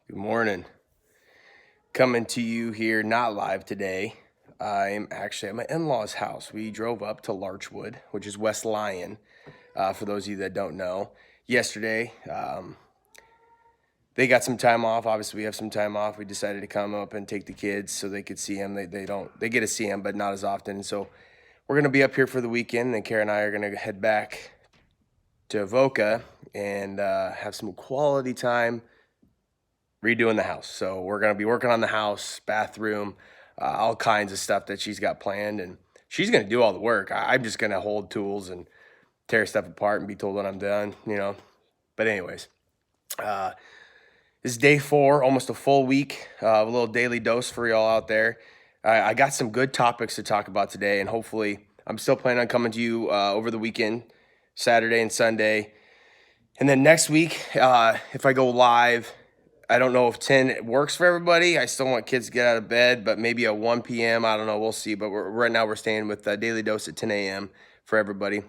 Good morning. Coming to you here, not live today. I'm actually at my in law's house. We drove up to Larchwood, which is West Lyon, for those of you that don't know. Yesterday, they got some time off. Obviously, we have some time off. We decided to come up and take the kids so they could see him. They get to see him, but not as often. So we're going to be up here for the weekend, and Kara and I are going to head back to Avoca and have some quality time redoing the house. So we're going to be working on the house, bathroom, all kinds of stuff that she's got planned. And she's going to do all the work. I'm just going to hold tools and tear stuff apart and be told when I'm done. But anyways, uh, this is day 4, almost a full week, a little daily dose for y'all out there. I got some good topics to talk about today, and hopefully I'm still planning on coming to you over the weekend, Saturday and Sunday. And then next week, if I go live, I don't know if 10 works for everybody. I still want kids to get out of bed, but maybe at 1 p.m. I don't know. We'll see. But right now we're staying with Daily Dose at 10 a.m. for everybody.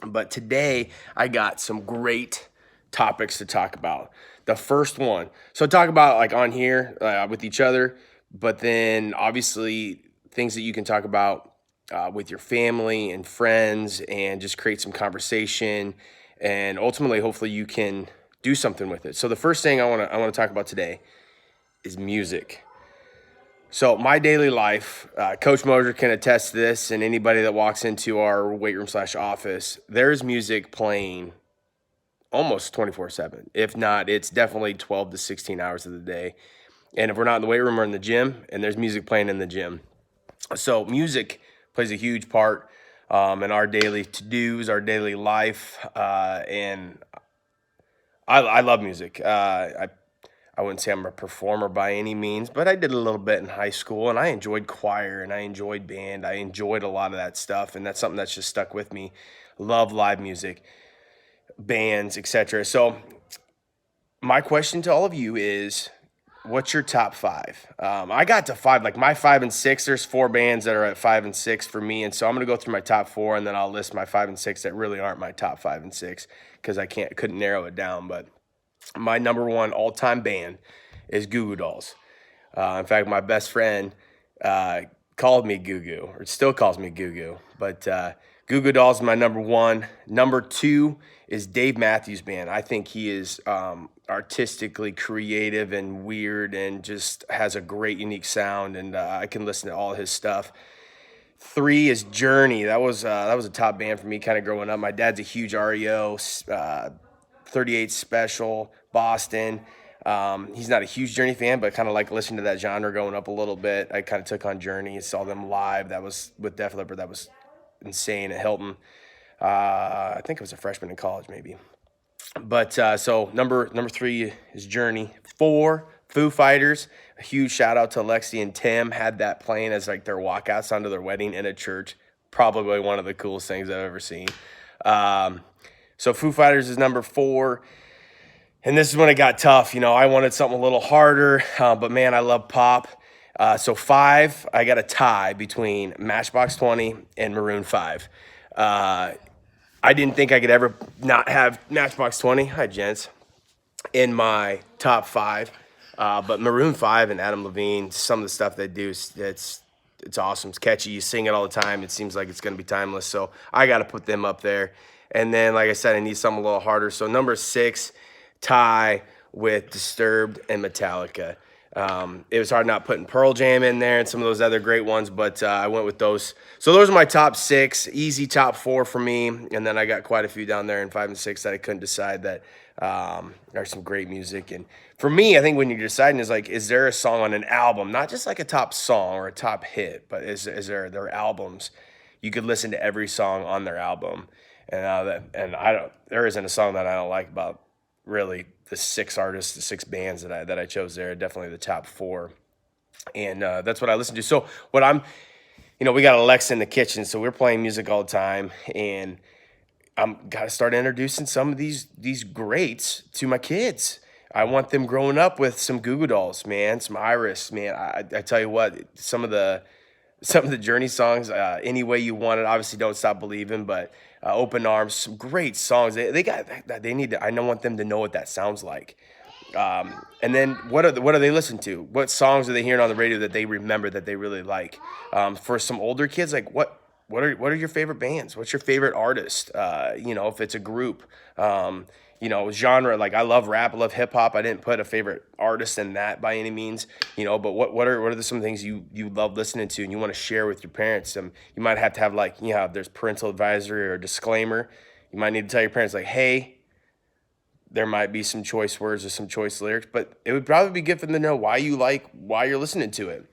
But today I got some great topics to talk about. The first one, so talk about like on here with each other, but then obviously things that you can talk about with your family and friends and just create some conversation. And ultimately, hopefully you can do something with it. So the first thing I want to talk about today is music. So my daily life, Coach Moser can attest to this, and anybody that walks into our weight room / office, there's music playing almost 24/7. If not, it's definitely 12 to 16 hours of the day. And if we're not in the weight room, we're in the gym, and there's music playing in the gym. So music plays a huge part in our daily to-dos, our daily life, and I love music. I wouldn't say I'm a performer by any means, but I did a little bit in high school, and I enjoyed choir and I enjoyed band. I enjoyed a lot of that stuff, and that's something that's just stuck with me. Love live music, bands, etc. So my question to all of you is, what's your top 5? I got to 5, like my 5 and 6. There's 4 bands that are at 5 and 6 for me, and so I'm gonna go through my top 4, and then I'll list my 5 and 6 that really aren't my top 5 and 6 because couldn't narrow it down. But my number 1 all-time band is Goo Goo Dolls. In fact, my best friend called me Goo Goo, or still calls me Goo Goo. But Goo Goo Dolls is my number 1. Number 2 is Dave Matthews Band. I think he is artistically creative and weird and just has a great, unique sound, and I can listen to all his stuff. 3 is Journey. That was a top band for me kind of growing up. My dad's a huge REO, 38 Special, Boston. He's not a huge Journey fan, but kind of like listening to that genre growing up a little bit. I kind of took on Journey and saw them live. That was with Def Leppard. That was insane at Hilton. I think I was a freshman in college, maybe. But so number 3 is Journey. 4, Foo Fighters. A huge shout out to Lexi and Tim. Had that playing as like their walkouts onto their wedding in a church. Probably one of the coolest things I've ever seen. So Foo Fighters is number 4. And this is when it got tough. I wanted something a little harder, but man, I love pop. So 5, I got a tie between Matchbox 20 and Maroon 5. I didn't think I could ever not have Matchbox 20, hi gents, in my top 5. But Maroon 5 and Adam Levine, some of the stuff they do, it's awesome. It's catchy. You sing it all the time. It seems like it's going to be timeless. So I got to put them up there. And then, like I said, I need something a little harder. So number 6, tie with Disturbed and Metallica. It was hard not putting Pearl Jam in there and some of those other great ones, but I went with those. So those are my top 6, easy top 4 for me. And then I got quite a few down there in 5 and 6 that I couldn't decide that are some great music. And for me, I think when you're deciding is there a song on an album, not just like a top song or a top hit, but is there their albums? You could listen to every song on their album. And there isn't a song that I don't like about really the 6 artists, the 6 bands that I chose there. Definitely the top 4, and that's what I listen to. So we got Alexa in the kitchen, so we're playing music all the time, and I'm got to start introducing some of these greats to my kids. I want them growing up with some Goo Goo Dolls, man, some Iris, man. I tell you what, some of the Journey songs, Any Way You Want It, obviously Don't Stop Believing, but Open Arms, some great songs. They need to, I don't want them to know what that sounds like. And then what are they listening to? What songs are they hearing on the radio that they remember that they really like? For some older kids, like what are your favorite bands? What's your favorite artist? If it's a group, genre. Like I love rap, I love hip hop. I didn't put a favorite artist in that by any means, But what are some things you love listening to and you want to share with your parents? You might have to have like there's parental advisory or disclaimer. You might need to tell your parents like, hey, there might be some choice words or some choice lyrics, but it would probably be good for them to know why you're listening to it.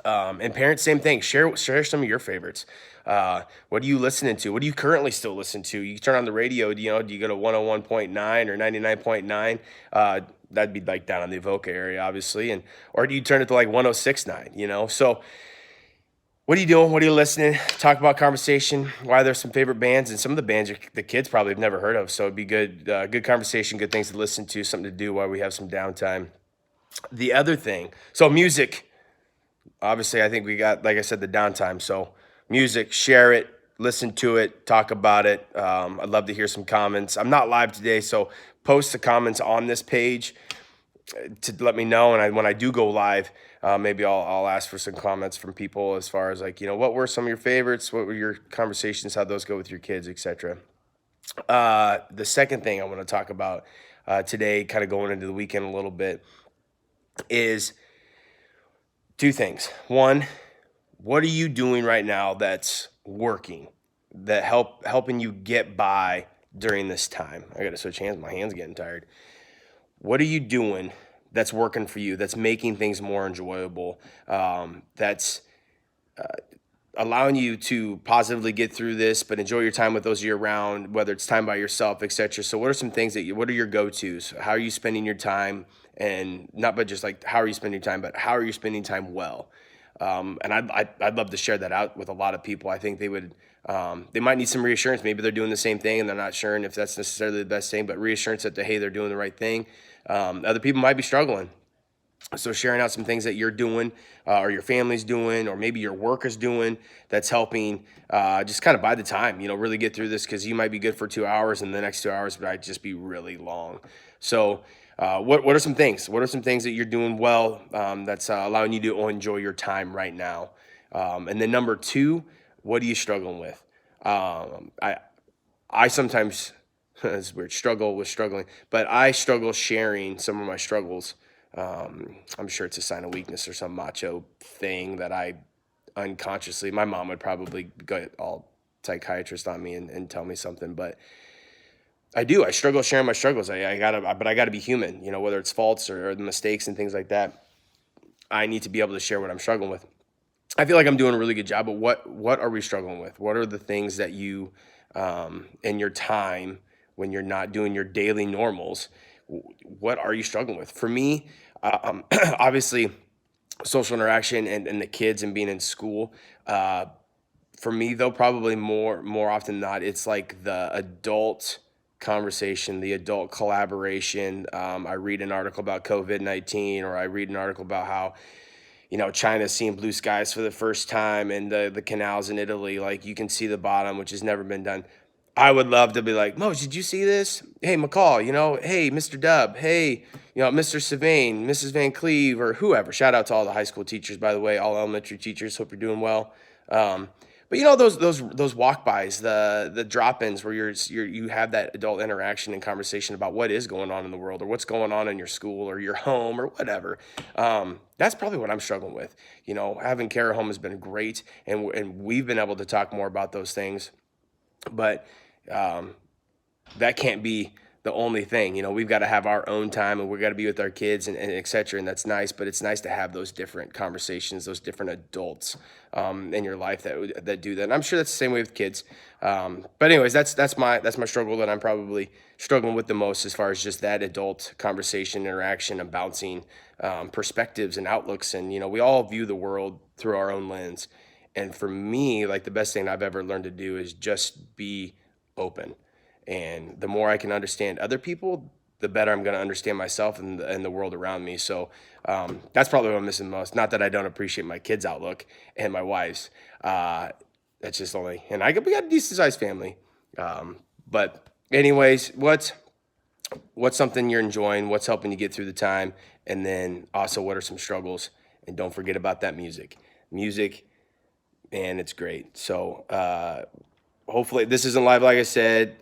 And parents, same thing. Share some of your favorites. What are you listening to? What do you currently still listen to? You turn on the radio. Do you go to 101.9 or 99.9? That'd be like down in the Avoca area, obviously, or do you turn it to like 106.9? So what are you doing? What are you listening? Talk about conversation. Why there's some favorite bands and some of the bands the kids probably have never heard of. So it'd be good conversation, good things to listen to, something to do while we have some downtime. The other thing, so music. Obviously, I think we got, like I said, the downtime. So music, share it, listen to it, talk about it. I'd love to hear some comments. I'm not live today, so post the comments on this page to let me know. And when I do go live, maybe I'll ask for some comments from people as far as like, what were some of your favorites? What were your conversations? How'd those go with your kids, etc. The second thing I want to talk about today, kind of going into the weekend a little bit, is two things. One, what are you doing right now that's working, that helping you get by during this time? I got to switch hands. My hand's getting tired. What are you doing that's working for you, that's making things more enjoyable, that's allowing you to positively get through this, but enjoy your time with those year round, whether it's time by yourself, etc. So what are some things what are your go-tos? How are you spending your time? And not but just like how are you spending your time, but how are you spending time well? And I'd love to share that out with a lot of people. I think they might need some reassurance. Maybe they're doing the same thing and they're not sure if that's necessarily the best thing, but reassurance that hey, they're doing the right thing. Other people might be struggling. So sharing out some things that you're doing or your family's doing or maybe your work is doing that's helping just kind of buy the time, really get through this, because you might be good for 2 hours and the next 2 hours might just be really long. So what are some things? What are some things that you're doing well that's allowing you to enjoy your time right now? And then number two, what are you struggling with? I sometimes, it's weird, struggle with struggling, but I struggle sharing some of my struggles. I'm sure it's a sign of weakness or some macho thing that I unconsciously, my mom would probably go all psychiatrist on me and tell me something, but I struggle sharing my struggles. But I gotta be human, whether it's faults or the mistakes and things like that. I need to be able to share what I'm struggling with. I feel like I'm doing a really good job, but what are we struggling with? What are the things that you, in your time when you're not doing your daily normals, what are you struggling with? For me, obviously, social interaction and the kids and being in school. For me, though, probably more often than not, it's like the adult conversation, the adult collaboration. I read an article about COVID-19, or I read an article about how China's seeing blue skies for the first time, and the canals in Italy, like you can see the bottom, which has never been done. I would love to be like, Mo, did you see this? Hey, McCall, hey, Mr. Dub, hey, Mr. Sylvain, Mrs. Van Cleve, or whoever. Shout out to all the high school teachers, by the way, all elementary teachers. Hope you're doing well. But those walk-bys, the drop-ins where you have that adult interaction and conversation about what is going on in the world or what's going on in your school or your home or whatever. That's probably what I'm struggling with. Having Kara home has been great, and we've been able to talk more about those things, but that can't be the only thing. We've got to have our own time, and we've got to be with our kids and et cetera. And that's nice, but it's nice to have those different conversations, those different adults in your life that do that. And I'm sure that's the same way with kids. But anyways, that's my struggle that I'm probably struggling with the most, as far as just that adult conversation, interaction, and bouncing perspectives and outlooks. And, we all view the world through our own lens. And for me, like, the best thing I've ever learned to do is just be open. And the more I can understand other people, the better I'm going to understand myself and the world around me. So that's probably what I'm missing the most. Not that I don't appreciate my kids' outlook and my wife's. That's just only, and we got a decent sized family. But anyways, what's something you're enjoying, what's helping you get through the time, and then also what are some struggles. And don't forget about that music, and it's great. So hopefully this isn't live, like I said.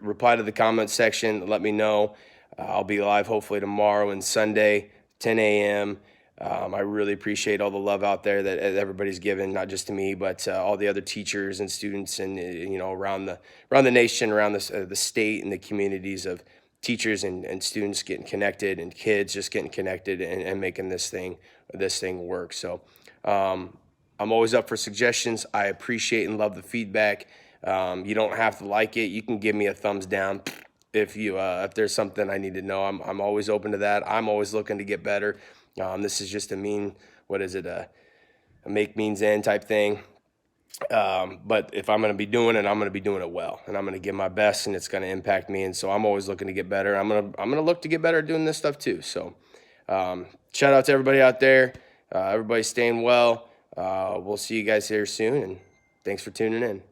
Reply to the comments section, let me know. I'll be live hopefully tomorrow and Sunday, 10 a.m. I really appreciate all the love out there that everybody's given, not just to me, but all the other teachers and students, and around the nation, around the state, and the communities of teachers and students getting connected, and kids just getting connected, and making this thing work. So I'm always up for suggestions. I appreciate and love the feedback. You don't have to like it. You can give me a thumbs down if there's something I need to know. I'm always open to that. I'm always looking to get better. This is just a make means end type thing. But if I'm going to be doing it, I'm going to be doing it well, and I'm going to give my best, and it's going to impact me. And so I'm always looking to get better. I'm gonna look to get better at doing this stuff too. So shout out to everybody out there. Everybody's staying well. We'll see you guys here soon, and thanks for tuning in.